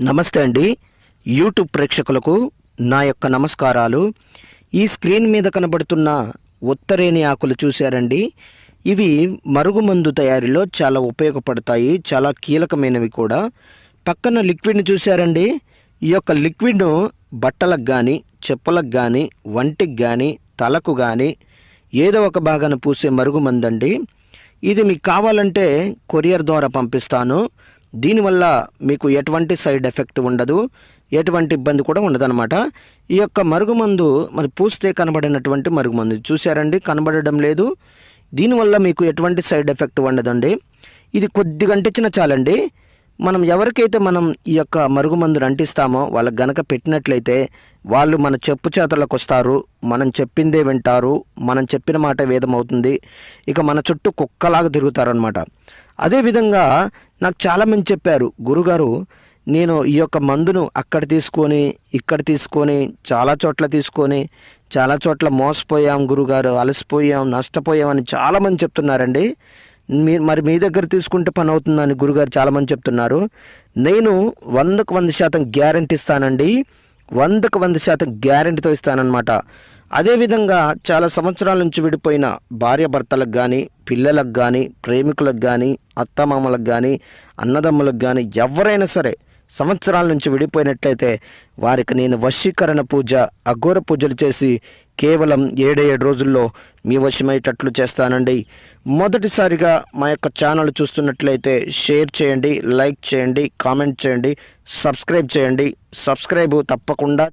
నమస్తే అండి. యూట్యూబ్ ప్రేక్షకులకు నా యొక్క నమస్కారాలు. ఈ స్క్రీన్ మీద కనబడుతున్న ఉత్తరేణి ఆకులు చూశారండి. ఇవి మరుగుమందు తయారీలో చాలా ఉపయోగపడతాయి, చాలా కీలకమైనవి కూడా. పక్కన లిక్విడ్ని చూశారండి. ఈ యొక్క లిక్విడ్ను బట్టలకు కానీ, చెప్పులకు కానీ, వంటికి కానీ, తలకు కానీ ఏదో ఒక భాగాన పూసే మరుగుమందు అండి. ఇది మీకు కావాలంటే కొరియర్ ద్వారా పంపిస్తాను. దీనివల్ల మీకు ఎటువంటి సైడ్ ఎఫెక్ట్ ఉండదు, ఎటువంటి ఇబ్బంది కూడా ఉండదన్నమాట. ఈ యొక్క మరుగుమందు మరి పూస్తే కనబడినటువంటి మరుగుమందు చూశారండి, కనబడడం లేదు. దీనివల్ల మీకు ఎటువంటి సైడ్ ఎఫెక్ట్ ఉండదండి. ఇది కొద్దిగా అంటించినా చాలండి. మనం ఎవరికైతే మనం ఈ యొక్క మరుగుమందును అంటిస్తామో వాళ్ళకి గనక పెట్టినట్లయితే వాళ్ళు మన చెప్పు చేతలకు వస్తారు, మనం చెప్పిందే వింటారు, మనం చెప్పిన మాట వేదం అవుతుంది. ఇక మన చుట్టూ కుక్కలాగా తిరుగుతారు అనమాట. అదేవిధంగా నాకు చాలామంది చెప్పారు, గురుగారు నేను ఈ యొక్క మందును అక్కడ తీసుకొని ఇక్కడ తీసుకొని చాలా చోట్ల మోసపోయాం గురుగారు, అలసిపోయాం, నష్టపోయాం అని చాలామంది చెప్తున్నారండి. మరి మీ దగ్గర తీసుకుంటే పని అవుతుందని గురుగారు చాలామంది చెప్తున్నారు. నేను 100% గ్యారెంటీ ఇస్తానండి. 100% గ్యారెంటీతో ఇస్తానన్నమాట. అదేవిధంగా చాలా సంవత్సరాల నుంచి విడిపోయిన భార్యాభర్తలకు కానీ, పిల్లలకు కానీ, ప్రేమికులకు కానీ, అత్తమామలకు కానీ, అన్నదమ్ములకు కానీ ఎవరైనా సరే సంవత్సరాల నుంచి విడిపోయినట్లయితే వారికి నేను వశీకరణ పూజ, అఘోర పూజలు చేసి కేవలం 7 రోజుల్లో మీ వశమయ్యేటట్లు చేస్తానండి. మొదటిసారిగా మా యొక్క ఛానల్ చూస్తున్నట్లయితే షేర్ చేయండి, లైక్ చేయండి, కామెంట్ చేయండి, సబ్స్క్రైబ్ చేయండి. సబ్స్క్రైబ్ తప్పకుండా